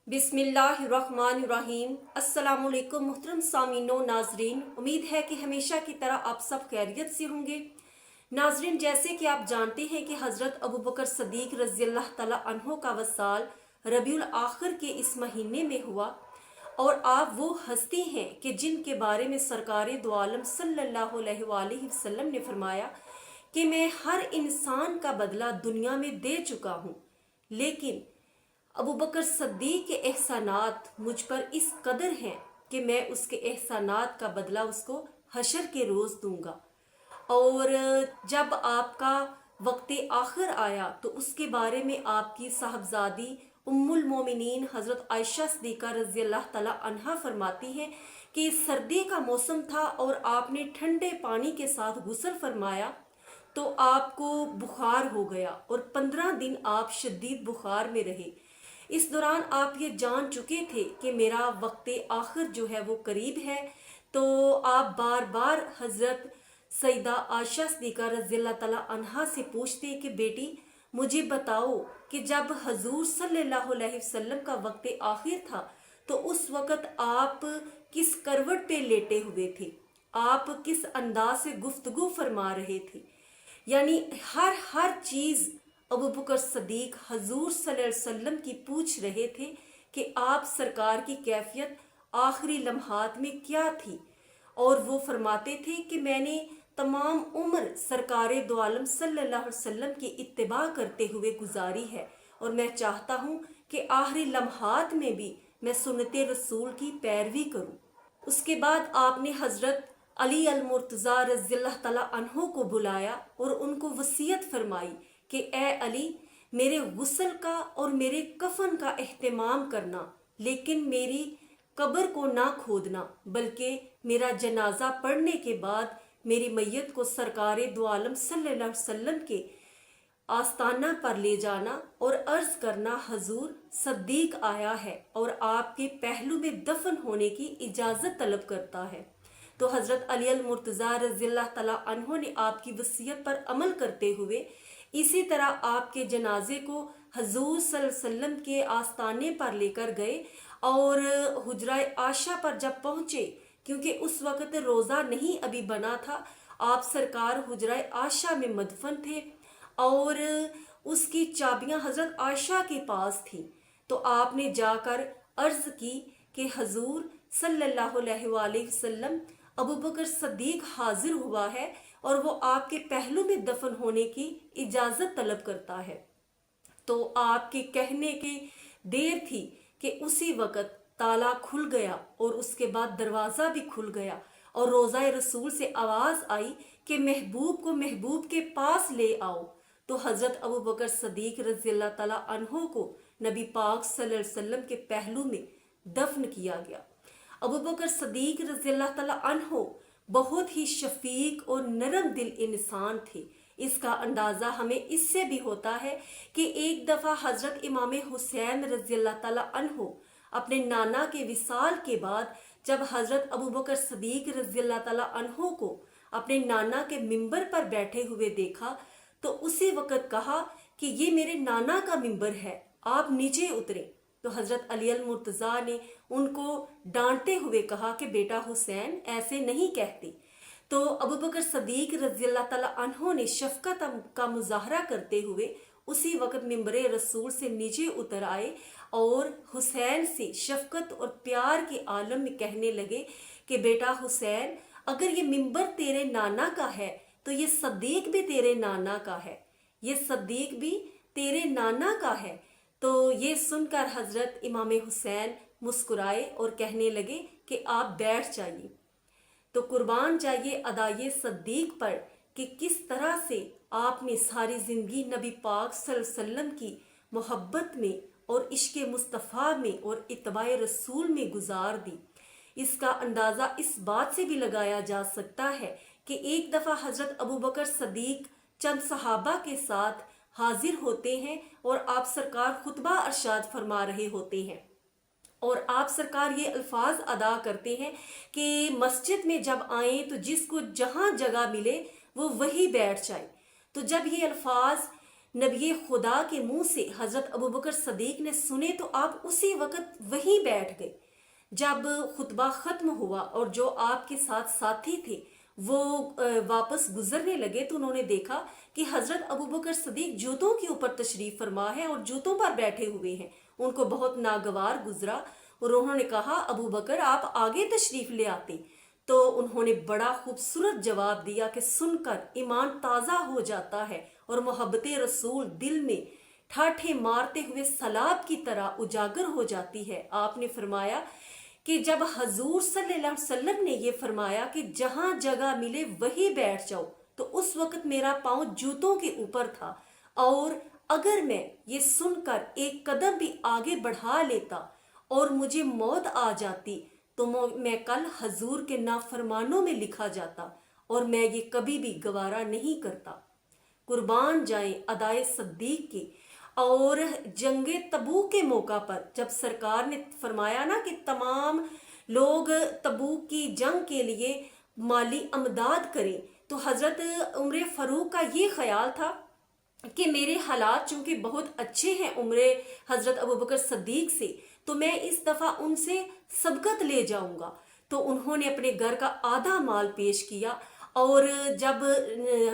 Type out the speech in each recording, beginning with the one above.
बिस्मिल्लाहिर्रहमानिर्रहीम। अस्सलाम वालेकुम मोहतरम सामीनो नाजरीन, उम्मीद है कि हमेशा की तरह आप सब खैरियत से होंगे। नाजरीन, जैसे कि आप जानते हैं कि हज़रत अबू बकर सदीक रज़ी अल्लाह तआला अन्हो का वसाल रबीउल आखिर के इस महीने में हुआ और आप वो हस्ती हैं कि जिनके बारे में सरकार दो आलम सल्लल्लाहु अलैहि वसल्लम ने फरमाया कि मैं हर इंसान का बदला दुनिया में दे चुका हूँ, लेकिन अबू बकर सद्दीक के एहसानात मुझ पर इस कदर हैं कि मैं उसके एहसानात का बदला उसको हशर के रोज़ दूंगा। और जब आपका वक्त आखिर आया तो उसके बारे में आपकी साहबजादी उम्मुल मोमिनीन हज़रत आयशा सिद्दीक़ा रज़ी अल्लाह तआला अन्हा फरमाती हैं कि सर्दी का मौसम था और आपने ठंडे पानी के साथ गुस्ल फरमाया तो आपको बुखार हो गया और 15 दिन आप शदीद बुखार में रहे। इस दौरान आप ये जान चुके थे कि मेरा वक्त आखिर जो है वो करीब है, तो आप बार बार हज़रत सईदा आयशा सिद्दीक़ा रज़ी अल्लाह तआला अन्हा से पूछते कि बेटी मुझे बताओ कि जब हजूर सल्लल्लाहु अलैहि वसल्लम का वक्त आखिर था तो उस वक़्त आप किस करवट पे लेटे हुए थे, आप किस अंदाज से गुफ्तगू फरमा रहे थे। यानी हर चीज़ अबू बकर सदीक हजूर सल्लल्लाहु अलैहि वसल्लम की पूछ रहे थे कि आप सरकार की कैफियत आखिरी लम्हात में क्या थी। और वो फरमाते थे कि मैंने तमाम उम्र सरकार दो आलम सल्लल्लाहु अलैहि वसल्लम की इत्तिबा करते हुए गुजारी है और मैं चाहता हूँ कि आखिरी लम्हात में भी मैं सुन्नते रसूल की पैरवी करूँ। उसके बाद आपने हज़रत अली अल मुर्तज़ा रज़ी अल्लाह तआला अन्हो को बुलाया और उनको वसीयत फरमाई कि ए अली, मेरे गुस्ल का और मेरे कफन का एहतमाम करना, लेकिन मेरी कब्र को ना खोदना, बल्कि मेरा जनाजा पढ़ने के बाद मेरी मैयत को सरकार दो आलम सल्लल्लाहु अलैहि वसल्लम के आस्ताना पर ले जाना और अर्ज करना हजूर सद्दीक आया है और आपके पहलू में दफन होने की इजाज़त तलब करता है। तो हज़रत अली अल मुर्तज़ा रज़ी अल्लाह तआला अन्हो ने आपकी वसीयत पर अमल करते हुए इसी तरह आपके जनाजे को हजूर सल्लल्लाहु अलैहि वसल्लम के आस्ताने पर लेकर गए और हुजरा आशा पर जब पहुँचे, क्योंकि उस वक़्त रोज़ा नहीं अभी बना था, आप सरकार हुजरा आशा में मदफन थे और उसकी चाबियां हज़रत आयशा के पास थी। तो आपने जाकर अर्ज़ की कि हजूर सल्लल्लाहु अलैहि वसल्लम अबू बकर सद्दीक हाजिर हुआ है और वो आपके पहलू में दफन होने की इजाज़त तलब करता है। तो आपके कहने की देर थी कि उसी वक़्त ताला खुल गया और उसके बाद दरवाज़ा भी खुल गया और रोज़ा रसूल से आवाज़ आई कि महबूब को महबूब के पास ले आओ। तो हज़रत अबू बकर सदीक रज़ी अल्लाह तआला अन्हो को नबी पाक सल्लल्लाहु अलैहि वसल्लम के पहलू में दफन किया गया। अबू बकर सदीक रज़ी अल्लाह तआला अन्हो बहुत ही शफीक और नरम दिल इंसान थे। इसका अंदाज़ा हमें इससे भी होता है कि एक दफ़ा हज़रत इमाम हुसैन रज़ी अल्लाह तआला अन्हो अपने नाना के विसाल के बाद जब हज़रत अबू बकर सदीक रज़ी अल्लाह तआला अन्हो को अपने नाना के मिंबर पर बैठे हुए देखा तो उसी वक़्त कहा कि ये मेरे नाना का मिंबर है, आप नीचे उतरें। तो हज़रत अली अल मुर्तज़ा ने उनको डांटते हुए कहा कि बेटा हुसैन, ऐसे नहीं कहते। तो अबू बकर सदीक रज़ी अल्लाह तआला अन्हो ने शफ़क़त का मुज़ाहरा करते हुए उसी वक़्त मिंबरे रसूल से नीचे उतर आए और हुसैन से शफ़क़त और प्यार के आलम में कहने लगे कि बेटा हुसैन, अगर ये मिंबर तेरे नाना का है तो ये सद्दीक भी तेरे नाना का है, ये सद्दीक भी तेरे नाना का है। तो ये सुनकर हज़रत इमाम हुसैन मुस्कुराए और कहने लगे कि आप बैठ जाइए। तो कुर्बान जाइए अदाये सद्दीक पर कि किस तरह से आपने सारी ज़िंदगी नबी पाक सल्लल्लाहु अलैहि वसल्लम की मोहब्बत में और इश्क़ मुस्तफ़ा में और इत्तिबाए रसूल में गुजार दी। इसका अंदाज़ा इस बात से भी लगाया जा सकता है कि एक दफ़ा हज़रत अबू बकर सदीक चंद सहाबा के साथ हाजिर होते हैं और आप सरकार खुतबा अरशाद फरमा रहे होते हैं और आप सरकार ये अल्फाज अदा करते हैं कि मस्जिद में जब आए तो जिसको जहाँ जगह मिले वो वही बैठ जाए। तो जब ये अल्फाज नबी खुदा के मुंह से हजरत अबू बकर सदीक ने सुने तो आप उसी वक्त वहीं बैठ गए। जब खुतबा खत्म हुआ और जो आपके साथ साथी थे वो वापस गुजरने लगे तो उन्होंने देखा कि हजरत अबू बकर सदीक जूतों के ऊपर तशरीफ फरमा है और जूतों पर बैठे हुए हैं। उनको बहुत नागवार गुजरा और उन्होंने कहा, अबू बकर आप आगे तशरीफ ले आते। तो उन्होंने बड़ा खूबसूरत जवाब दिया कि सुनकर ईमान ताज़ा हो जाता है और मोहब्बत रसूल दिल में ठाठे मारते हुए सलाब की तरह उजागर हो जाती है। आपने फरमाया कि जब हजूर सल्लल्लाहु अलैहि वसल्लम ने ये फरमाया कि जहां जगह मिले वहीं बैठ जाओ, तो उस वक्त मेरा पांव जूतों के ऊपर था और अगर मैं ये सुनकर एक कदम भी आगे बढ़ा लेता और मुझे मौत आ जाती तो मैं कल हजूर के नाफरमानों में लिखा जाता और मैं ये कभी भी गवारा नहीं करता। कुर्बान जाएं अदाए सद्दीक के। और जंगे तबूक के मौका पर जब सरकार ने फरमाया ना कि तमाम लोग तबूक की जंग के लिए माली अमदाद करें, तो हजरत उम्र फारूक का ये ख्याल था कि मेरे हालात चूंकि बहुत अच्छे हैं उम्र हजरत अबू बकर सद्दीक से, तो मैं इस दफ़ा उनसे सबकत ले जाऊंगा। तो उन्होंने अपने घर का आधा माल पेश किया और जब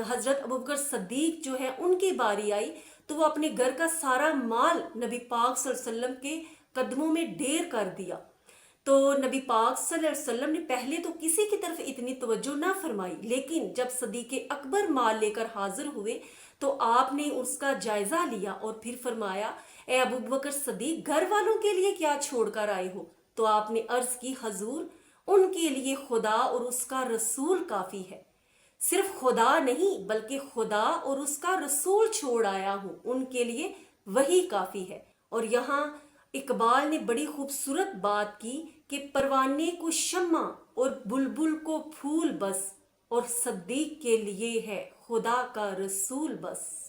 हजरत अबू बकर सद्दीक जो है उनकी बारी आई तो वो अपने घर का सारा माल नबी पाक सल्लल्लाहु अलैहि वसल्लम के कदमों में ढेर कर दिया। तो नबी पाक सल्लल्लाहु अलैहि वसल्लम ने पहले तो किसी की तरफ इतनी तवज्जो ना फरमाई, लेकिन जब सदीक़े अकबर माल लेकर हाजिर हुए तो आपने उसका जायजा लिया और फिर फरमाया, ए अबू बकर सदीक, घर वालों के लिए क्या छोड़कर आए हो? तो आपने अर्ज की, हजूर उनके लिए खुदा और उसका रसूल काफी है। सिर्फ खुदा नहीं बल्कि खुदा और उसका रसूल छोड़ आया हूं, उनके लिए वही काफी है। और यहाँ इकबाल ने बड़ी खूबसूरत बात की कि परवाने को शम्मा और बुलबुल को फूल बस, और सद्दीक के लिए है खुदा का रसूल बस।